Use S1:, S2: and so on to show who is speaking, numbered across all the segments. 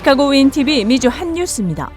S1: 시카고 윈TV 미주 핫뉴스입니다.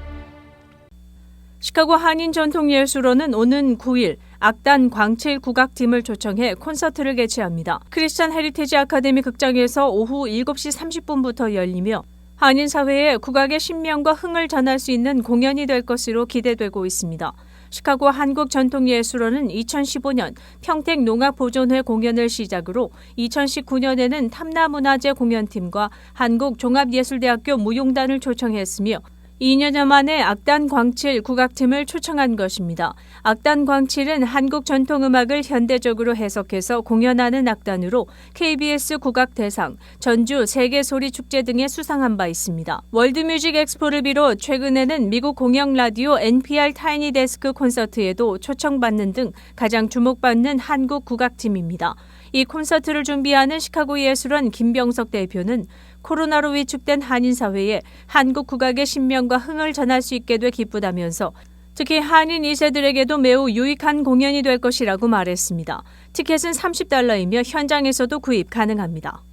S1: 시카고 한인전통예술원은 오는 9일 악단 광칠 국악팀을 초청해 콘서트를 개최합니다. 크리스천 헤리티지 아카데미 극장에서 오후 7시 30분부터 열리며 한인사회에 국악의 신명과 흥을 전할 수 있는 공연이 될 것으로 기대되고 있습니다. 시카고 한국전통예술원은 2015년 평택농악보존회 공연을 시작으로 2019년에는 탐나문화재 공연팀과 한국종합예술대학교 무용단을 초청했으며 2년여 만에 악단 광칠 국악팀을 초청한 것입니다. 악단 광칠은 한국 전통음악을 현대적으로 해석해서 공연하는 악단으로 KBS 국악대상, 전주 세계소리축제 등에 수상한 바 있습니다. 월드뮤직 엑스포를 비롯 최근에는 미국 공영라디오 NPR 타이니 데스크 콘서트에도 초청받는 등 가장 주목받는 한국 국악팀입니다. 이 콘서트를 준비하는 시카고 예술원 김병석 대표는 코로나로 위축된 한인사회에 한국 국악의 신명과 흥을 전할 수 있게 돼 기쁘다면서 특히 한인 2세들에게도 매우 유익한 공연이 될 것이라고 말했습니다. 티켓은 $30이며 현장에서도 구입 가능합니다.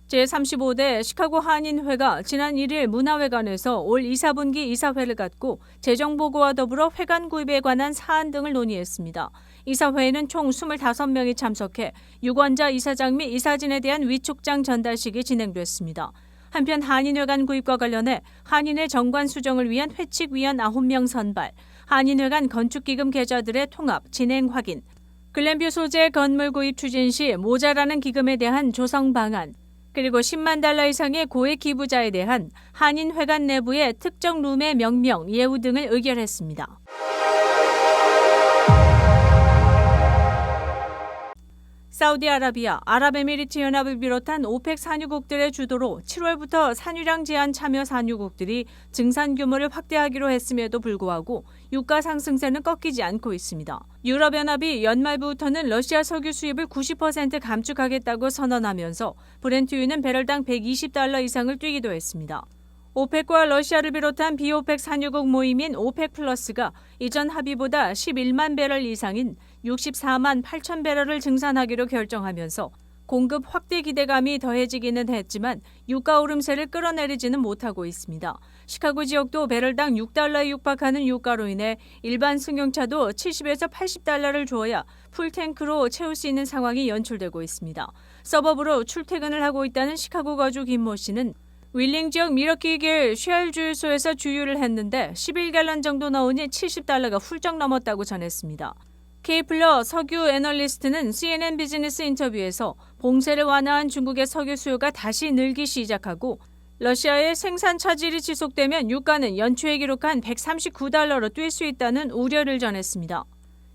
S1: 제35대 시카고 한인회가 지난 1일 문화회관에서 올 2사분기 이사회를 갖고 재정보고와 더불어 회관 구입에 관한 사안 등을 논의했습니다. 이사회에는 총 25명이 참석해 유권자 이사장 및 이사진에 대한 위촉장 전달식이 진행됐습니다. 한편 한인회관 구입과 관련해 한인회 정관 수정을 위한 회칙위원 9명 선발, 한인회관 건축기금 계좌들의 통합, 진행 확인, 글램뷰 소재 건물 구입 추진 시 모자라는 기금에 대한 조성 방안, 그리고 $10만 이상의 고액 기부자에 대한 한인회관 내부의 특정 룸의 명명, 예우 등을 의결했습니다. 사우디아라비아, 아랍에미리트연합을 비롯한 오펙 산유국들의 주도로 7월부터 산유량 제한 참여 산유국들이 증산 규모를 확대하기로 했음에도 불구하고 유가 상승세는 꺾이지 않고 있습니다. 유럽연합이 연말부터는 러시아 석유 수입을 90% 감축하겠다고 선언하면서 브렌트유는 배럴당 $120 이상을 뛰기도 했습니다. 오펙과 러시아를 비롯한 비오펙 산유국 모임인 오펙 플러스가 이전 합의보다 11만 배럴 이상인 64만 8천 배럴을 증산하기로 결정하면서 공급 확대 기대감이 더해지기는 했지만 유가 오름세를 끌어내리지는 못하고 있습니다. 시카고 지역도 배럴당 $6에 육박하는 유가로 인해 일반 승용차도 $70에서 $80를 주어야 풀탱크로 채울 수 있는 상황이 연출되고 있습니다. 서버브로 출퇴근을 하고 있다는 시카고 거주 김모 씨는 윌링 지역 미러키길 쉘 주유소에서 주유를 했는데 11갤런 정도 나오니 $70가 훌쩍 넘었다고 전했습니다. 케이플러 석유 애널리스트는 CNN 비즈니스 인터뷰에서 봉쇄를 완화한 중국의 석유 수요가 다시 늘기 시작하고 러시아의 생산 차질이 지속되면 유가는 연초에 기록한 $139로 뛸 수 있다는 우려를 전했습니다.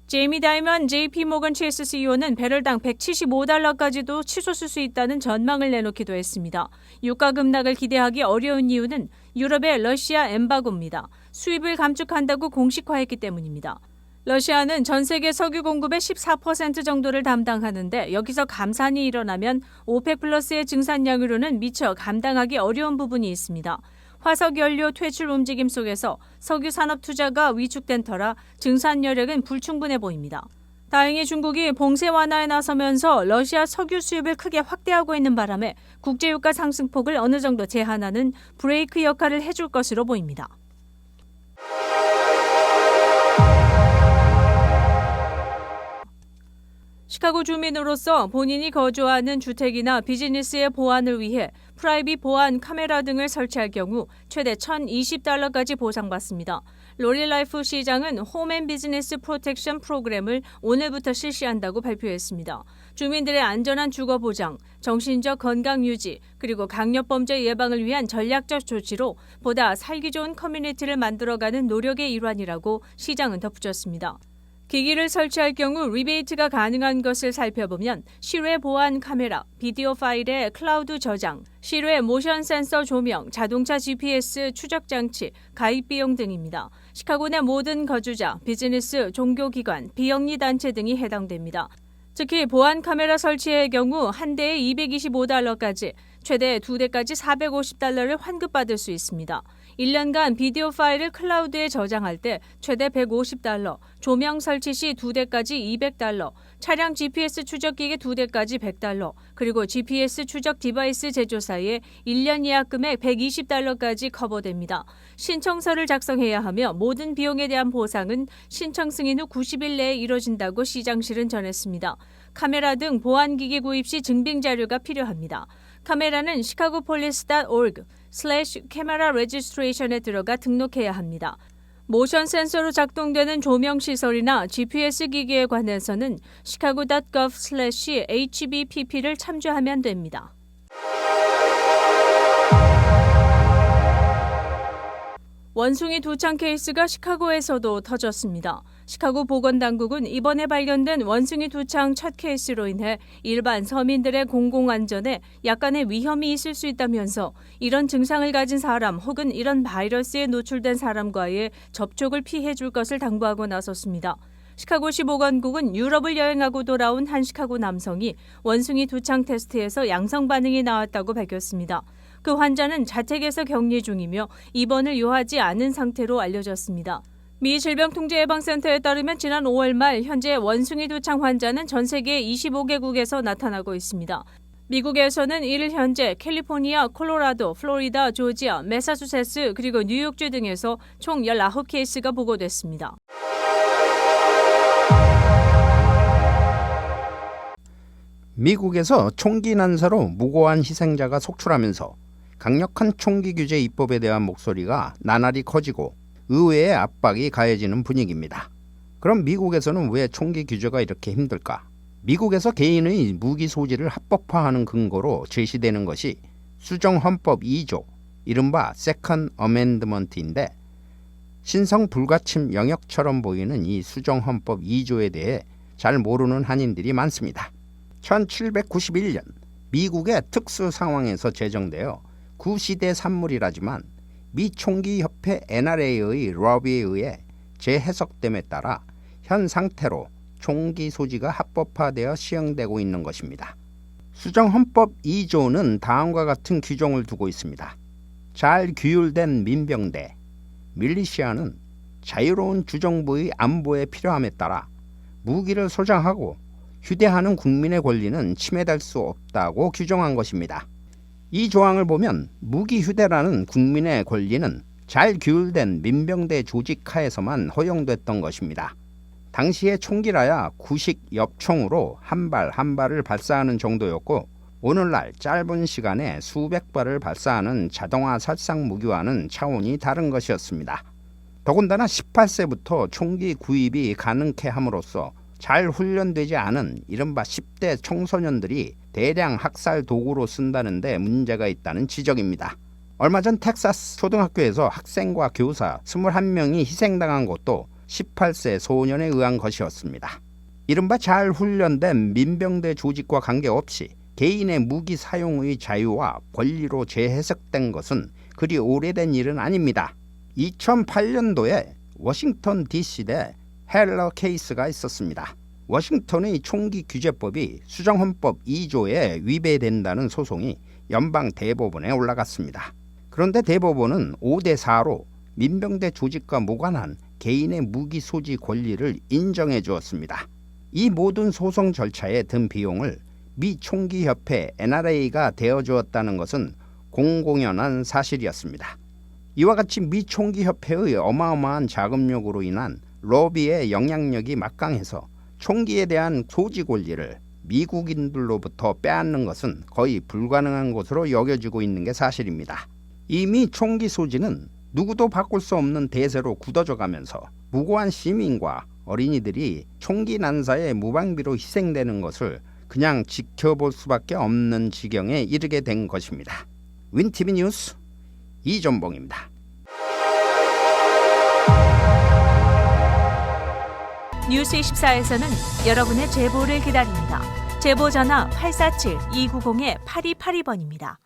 S1: 제이미 다이먼 JP모건 체이스 CEO는 배럴당 $175까지도 치솟을 수 있다는 전망을 내놓기도 했습니다. 유가 급락을 기대하기 어려운 이유는 유럽의 러시아 엠바고입니다. 수입을 감축한다고 공식화했기 때문입니다. 러시아는 전 세계 석유 공급의 14% 정도를 담당하는데 여기서 감산이 일어나면 오펙 플러스의 증산량으로는 미처 감당하기 어려운 부분이 있습니다. 화석연료 퇴출 움직임 속에서 석유 산업 투자가 위축된 터라 증산 여력은 불충분해 보입니다. 다행히 중국이 봉쇄 완화에 나서면서 러시아 석유 수입을 크게 확대하고 있는 바람에 국제유가 상승폭을 어느 정도 제한하는 브레이크 역할을 해줄 것으로 보입니다. 시카고 주민으로서 본인이 거주하는 주택이나 비즈니스의 보안을 위해 프라이빗 보안 카메라 등을 설치할 경우 최대 $1,020까지 보상받습니다. 로리 라이프 시장은 홈 앤 비즈니스 프로텍션 프로그램을 오늘부터 실시한다고 발표했습니다. 주민들의 안전한 주거 보장, 정신적 건강 유지, 그리고 강력범죄 예방을 위한 전략적 조치로 보다 살기 좋은 커뮤니티를 만들어가는 노력의 일환이라고 시장은 덧붙였습니다. 기기를 설치할 경우 리베이트가 가능한 것을 살펴보면 실외 보안 카메라, 비디오 파일의 클라우드 저장, 실외 모션 센서 조명, 자동차 GPS 추적 장치, 가입 비용 등입니다. 시카고 내 모든 거주자, 비즈니스, 종교기관, 비영리 단체 등이 해당됩니다. 특히 보안 카메라 설치의 경우 한 대에 $225까지, 최대 2대까지 $450를 환급받을 수 있습니다. 1년간 비디오 파일을 클라우드에 저장할 때 최대 $150, 조명 설치 시 2대까지 $200, 차량 GPS 추적기기 2대까지 $100, 그리고 GPS 추적 디바이스 제조사의 1년 예약 금액 $120까지 커버됩니다. 신청서를 작성해야 하며 모든 비용에 대한 보상은 신청 승인 후 90일 내에 이뤄진다고 시장실은 전했습니다. 카메라 등 보안기기 구입 시 증빙 자료가 필요합니다. 카메라는 chicagopolice.org/camera registration에 들어가 등록해야 합니다. 모션 센서로 작동되는 조명 시설이나 GPS 기기에 관해서는 chicago.gov/hbpp를 참조하면 됩니다. 원숭이 두창 케이스가 시카고에서도 터졌습니다. 시카고 보건당국은 이번에 발견된 원숭이 두창 첫 케이스로 인해 일반 서민들의 공공안전에 약간의 위험이 있을 수 있다면서 이런 증상을 가진 사람 혹은 이런 바이러스에 노출된 사람과의 접촉을 피해 줄 것을 당부하고 나섰습니다. 시카고시 보건국은 유럽을 여행하고 돌아온 한 시카고 남성이 원숭이 두창 테스트에서 양성 반응이 나왔다고 밝혔습니다. 그 환자는 자택에서 격리 중이며 입원을 요하지 않은 상태로 알려졌습니다. 미 질병통제예방센터에 따르면 지난 5월 말 현재 원숭이 두창 환자는 전 세계 25개국에서 나타나고 있습니다. 미국에서는 이를 현재 캘리포니아, 콜로라도, 플로리다, 조지아, 매사추세츠 그리고 뉴욕주 등에서 총 19케이스가 보고됐습니다.
S2: 미국에서 총기 난사로 무고한 희생자가 속출하면서 강력한 총기 규제 입법에 대한 목소리가 나날이 커지고 의회의 압박이 가해지는 분위기입니다. 그럼 미국에서는 왜 총기 규제가 이렇게 힘들까? 미국에서 개인의 무기 소지를 합법화하는 근거로 제시되는 것이 수정헌법 2조, 이른바 세컨드 어멘드먼트인데 신성 불가침 영역처럼 보이는 이 수정헌법 2조에 대해 잘 모르는 한인들이 많습니다. 1791년 미국의 특수 상황에서 제정되어 구시대 산물이라지만 미 총기협회 NRA의 러비에 의해 재해석됨에 따라 현 상태로 총기 소지가 합법화되어 시행되고 있는 것입니다. 수정헌법 2조는 다음과 같은 규정을 두고 있습니다. 잘 규율된 민병대, 밀리시아는 자유로운 주정부의 안보에 필요함에 따라 무기를 소장하고 휴대하는 국민의 권리는 침해될 수 없다고 규정한 것입니다. 이 조항을 보면 무기 휴대라는 국민의 권리는 잘 규율된 민병대 조직 하에서만 허용됐던 것입니다. 당시의 총기라야 구식 엽총으로 한 발 한 발을 발사하는 정도였고 오늘날 짧은 시간에 수백 발을 발사하는 자동화 살상 무기와는 차원이 다른 것이었습니다. 더군다나 18세부터 총기 구입이 가능케 함으로써 잘 훈련되지 않은 이른바 10대 청소년들이 대량 학살 도구로 쓴다는 데 문제가 있다는 지적입니다. 얼마 전 텍사스 초등학교에서 학생과 교사 21명이 희생당한 것도 18세 소년에 의한 것이었습니다. 이른바 잘 훈련된 민병대 조직과 관계없이 개인의 무기 사용의 자유와 권리로 재해석된 것은 그리 오래된 일은 아닙니다. 2008년도에 워싱턴 DC대 헬러 케이스가 있었습니다. 워싱턴의 총기 규제법이 수정헌법 2조에 위배된다는 소송이 연방 대법원에 올라갔습니다. 그런데 대법원은 5대4로 민병대 조직과 무관한 개인의 무기 소지 권리를 인정해 주었습니다. 이 모든 소송 절차에 든 비용을 미 총기협회 NRA가 대어주었다는 것은 공공연한 사실이었습니다. 이와 같이 미 총기협회의 어마어마한 자금력으로 인한 로비의 영향력이 막강해서 총기에 대한 소지 권리를 미국인들로부터 빼앗는 것은 거의 불가능한 것으로 여겨지고 있는 게 사실입니다. 이미 총기 소지는 누구도 바꿀 수 없는 대세로 굳어져 가면서 무고한 시민과 어린이들이 총기 난사에 무방비로 희생되는 것을 그냥 지켜볼 수밖에 없는 지경에 이르게 된 것입니다. 윈티비 뉴스 이전봉입니다.
S1: 뉴스24에서는 여러분의 제보를 기다립니다. 제보 전화 847-290-8282번입니다.